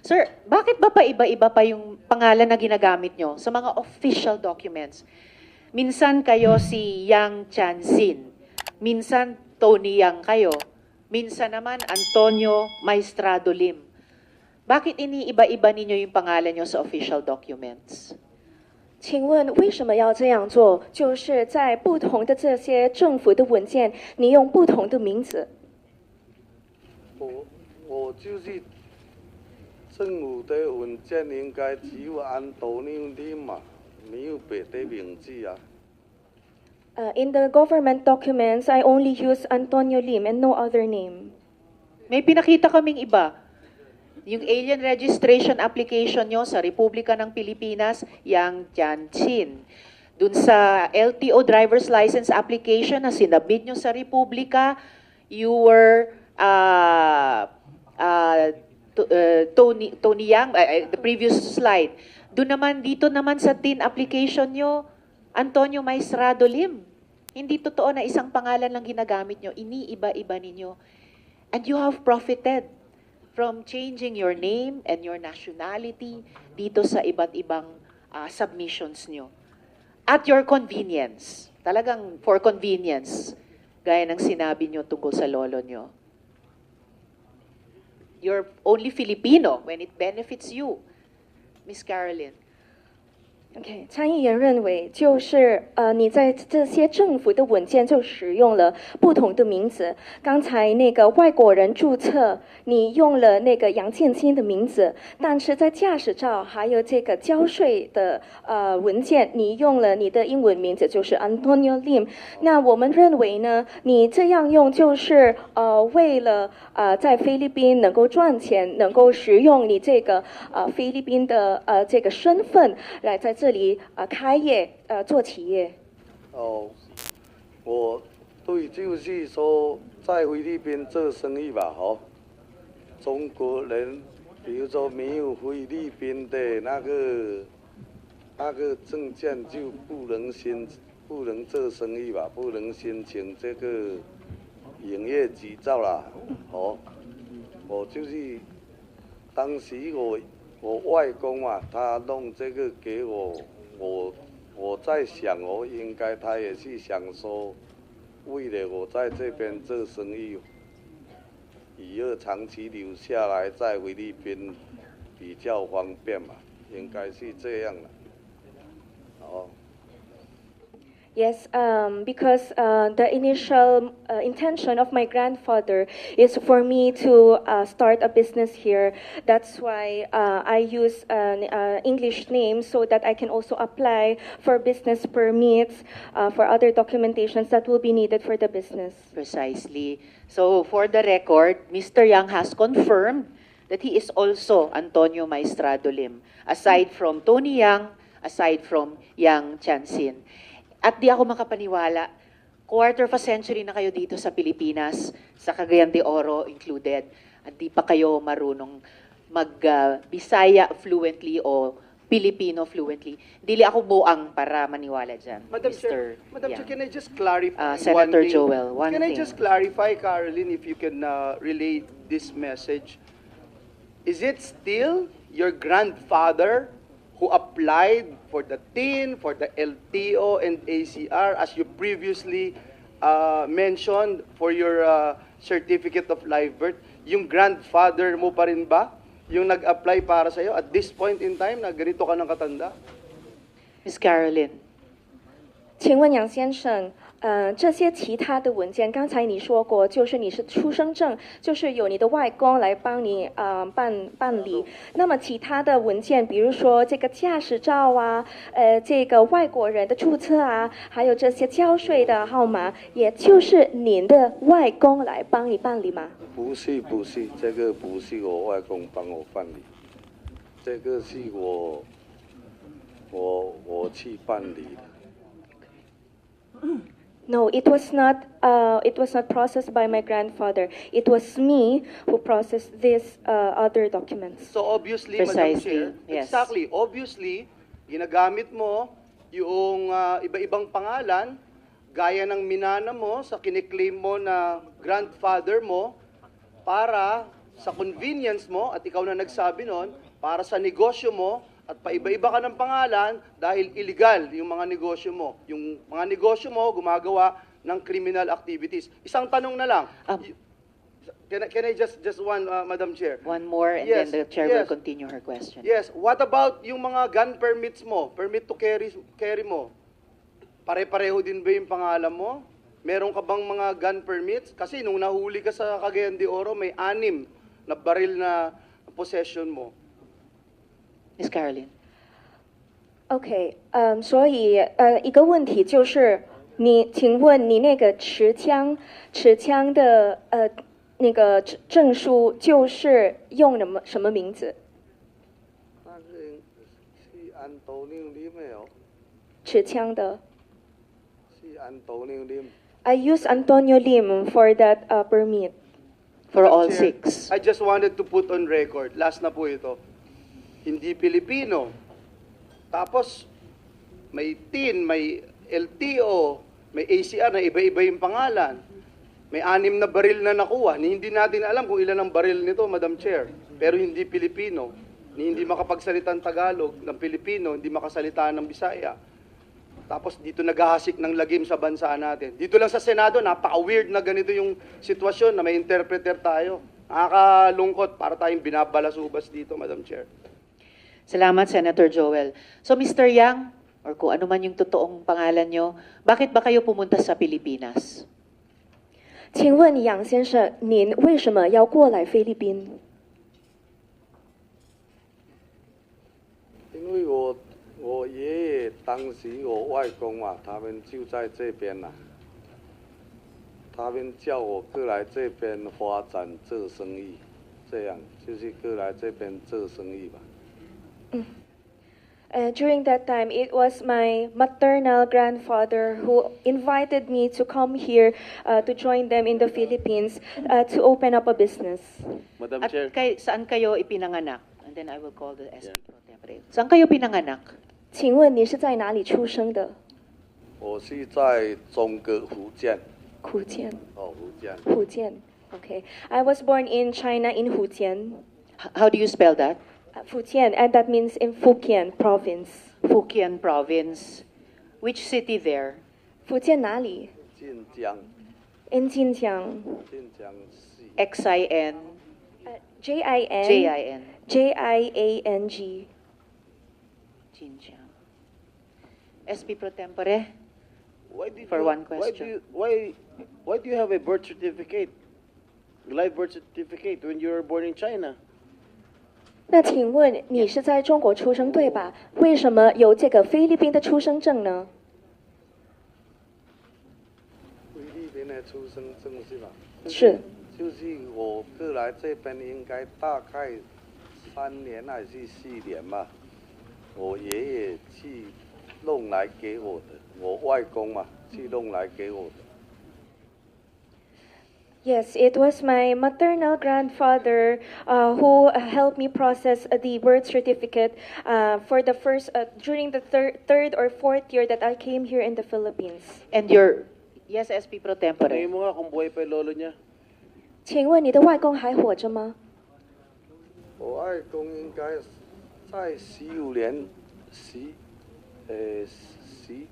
Sir, bakit ba iba-iba pa yung pangalan na ginagamit nyo sa mga official documents? Minsan kayo si Yang Chansin, minsan Tony Yang kayo, minsan naman Antonio Maestrado Lim. Bakit iniiba-iba ninyo yung pangalan nyo sa official documents? 请问为什么要这样做？就是在不同的这些政府的文件，你用不同的名字。我就是政府的文件应该只有安多尼的嘛，没有别的名字啊。In the government documents, I only use Antonio Lim and no other name. May pinakita kaming iba. Yung alien registration application nyo sa Republika ng Pilipinas, Yang Jianqin. Dun sa LTO driver's license application na sinabit nyo sa Republika, you were Tony Yang, the previous slide. Doon naman, dito naman sa TIN application nyo, Antonio Maestrado Lim. Hindi totoo na isang pangalan lang ginagamit nyo, iniiba-iba ninyo. And you have profited from changing your name and your nationality dito sa iba't ibang submissions nyo. At your convenience. Talagang for convenience. Gaya ng sinabi nyo tungkol sa lolo nyo. You're only Filipino when it benefits you. Miss Carolyn. OK， 参议员认为，就是你在这些政府的文件就使用了不同的名字。刚才那个外国人注册，你用了那个杨建清的名字，但是在驾驶照还有这个交税的文件，你用了你的英文名字，就是 Antonio Lim。那我们认为呢，你这样用就是为了在菲律宾能够赚钱，能够使用你这个菲律宾的这个身份来在这里开业做企业。我对就是说在菲律宾做生意吧，中国人比如说没有菲律宾的那个证件就不能做生意吧，不能申请这个营业执照啦，我就是当时我外公啊，他弄这个给我，我在想应该他也是想说，为了我在这边做生意，以后长期留下来在菲律宾比较方便嘛，应该是这样的。Yes, because the initial intention of my grandfather is for me to start a business here. That's why I use an English name so that I can also apply for business permits, for other documentations that will be needed for the business. Precisely. So for the record, Mr. Yang has confirmed that he is also Antonio Maestrado Lim, aside from Tony Yang, aside from Yang Chansin. At di ako makapaniwala, quarter of a century na kayo dito sa Pilipinas, sa Cagayan de Oro included, at di pa kayo marunong mag-Bisaya fluently o Filipino fluently. Dili ako buang para maniwala dyan, Madam Mr. Chair, Madam Yang. Chair, can I just clarify Senator one thing? Joel, one Can I thing. just clarify, Caroline, if you can relay this message? Is it still your grandfather who applied for the TIN, for the LTO and ACR, as you previously mentioned for your certificate of live birth? Yung grandfather mo pa rin ba yung nag-apply para sa'yo at this point in time na ganito ka ng katanda? Miss Carolyn. 请问杨先生，这些其他的文件，刚才你说过，就是你是出生证，就是有你的外公来帮你办理。那么其他的文件，比如说这个驾驶照啊，这个外国人的注册啊，还有这些交税的号码，也就是您的外公来帮你办理吗？不是，这个不是我外公帮我办理，这个是我去办理的。No, it was not. It was not processed by my grandfather. It was me who processed these other documents. So obviously, Madam Precisely, Chair, yes. exactly, obviously, ginagamit mo yung iba-ibang pangalan, gaya ng minana mo sa kiniklaim mo na grandfather mo, para sa convenience mo, at ikaw na nagsabi nun, para sa negosyo mo, at paiba-iba ka ng pangalan dahil illegal yung mga negosyo mo. Yung mga negosyo mo gumagawa ng criminal activities. Isang tanong na lang. Can I just one, Madam Chair? One more, and Yes, then the chair will yes. continue her question. Yes, what about yung mga gun permits mo, permit to carry mo? Pare-pareho din ba yung pangalan mo? Meron ka bang mga gun permits? Kasi nung nahuli ka sa Cagayan de Oro, may 6 na baril na possession mo. Ms. Caroline. OK，所以一个问题就是，请问你那个持枪的那个证书就是用什么名字？那个是安多纽林的哦，持枪的。是安多纽林。 I use Antonio Lim for that permit. For Madam all Chair, 6. I just wanted to put on record, last na po ito, hindi Pilipino. Tapos, may TIN, may LTO, may ACR na iba-iba yung pangalan. May 6 na baril na nakuha. Hindi natin alam kung ilan ang baril nito, Madam Chair. Pero hindi Pilipino. Hindi makapagsalita ng Tagalog ng Pilipino, hindi makasalita ng Bisaya. Tapos dito naghahasik ng lagim sa bansa natin. Dito lang sa Senado, napaka-weird na ganito yung sitwasyon na may interpreter tayo. Nakakalungkot para tayong binabalasubas dito, Madam Chair. Salamat, Senator Joel. So, Mr. Yang, or kung ano man yung totoong pangalan nyo, bakit ba kayo pumunta sa Pilipinas? 请问杨先生，您为什么要过来菲律宾？因为我爷爷当时我外公嘛，他们就在这边啦。他们叫我过来这边发展做生意，这样就是过来这边做生意吧。 During that time, it was my maternal grandfather who invited me to come here to join them in the Philippines to open up a business. Madam At Chair. saan kayo ipinanganak? And then I will call the SP Pro Tempore. Saan kayo pinanganak? 请问你是在哪里出生的？我是在中国福建，福建。哦，福建。福建。Okay. I was born in China in Fujian. How do you spell that? Fujian, and that means in Fujian province. Fujian Province. Which city there? 福建哪里晋江， ？In Jinjiang. 晋江市。 XIN J-I-N. JIN. J-I-A-N-G. Jinjiang. SP Pro Tempore. Why did For you, one Why question. do you have a birth certificate, live birth certificate when you were born in China? 那请问你是在中国出生对吧？为什么有这个菲律宾的出生证呢？菲律宾的出生证是吧？是。就是我过来这边应该大概3年还是4年吧，我爷爷去弄来给我的，我外公嘛去弄来给我的。 Yes, it was my maternal grandfather who helped me process the birth certificate for the first during the third or fourth year that I came here in the Philippines. And your... Yes, SP Pro Tempore. Tingin mo nga kung buhay pa yung lolo niya. 请问你的外公还活着吗？我外公应该在15年、十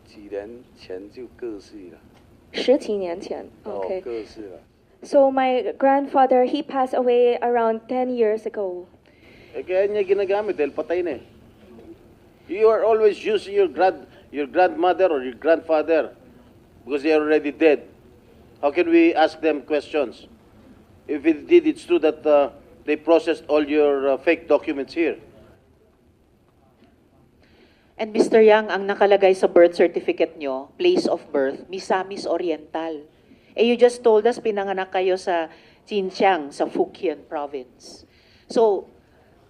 几年前就过世了。十几年前。哦， Okay. 过世了。 So my grandfather, he passed away around 10 years ago. Eh kaya niya ginagamit dahil patay na eh. You are always using your grandmother or your grandfather because they are already dead. How can we ask them questions? If indeed it's true that they processed all your fake documents here. And Mr. Yang, ang nakalagay sa birth certificate nyo, place of birth, Misamis Oriental. Eh, you just told us pinanganak kayo sa Xinjiang, sa Fujian province. So,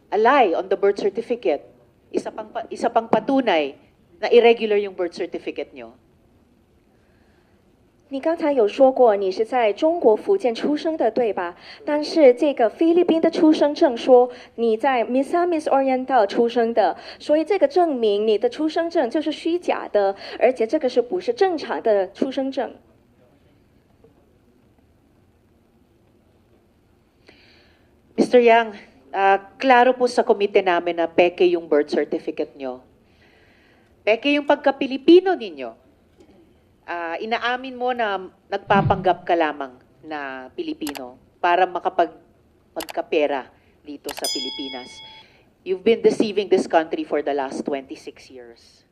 a lie on the birth certificate, isa pang patunay na irregular yung birth certificate nyo. 你刚才有说过你是在中国福建出生的，对吧？但是这个菲律宾的出生证说你在 Misamis Oriental 出生的，所以这个证明你的出生证就是虚假的，而且这个是不是正常的出生证？ Mr. Yang, klaro po sa komite namin na peke yung birth certificate nyo. Peke yung pagka-Pilipino ninyo. Inaamin mo na nagpapanggap ka lamang na Pilipino para magkapera dito sa Pilipinas. You've been deceiving this country for the last 26 years.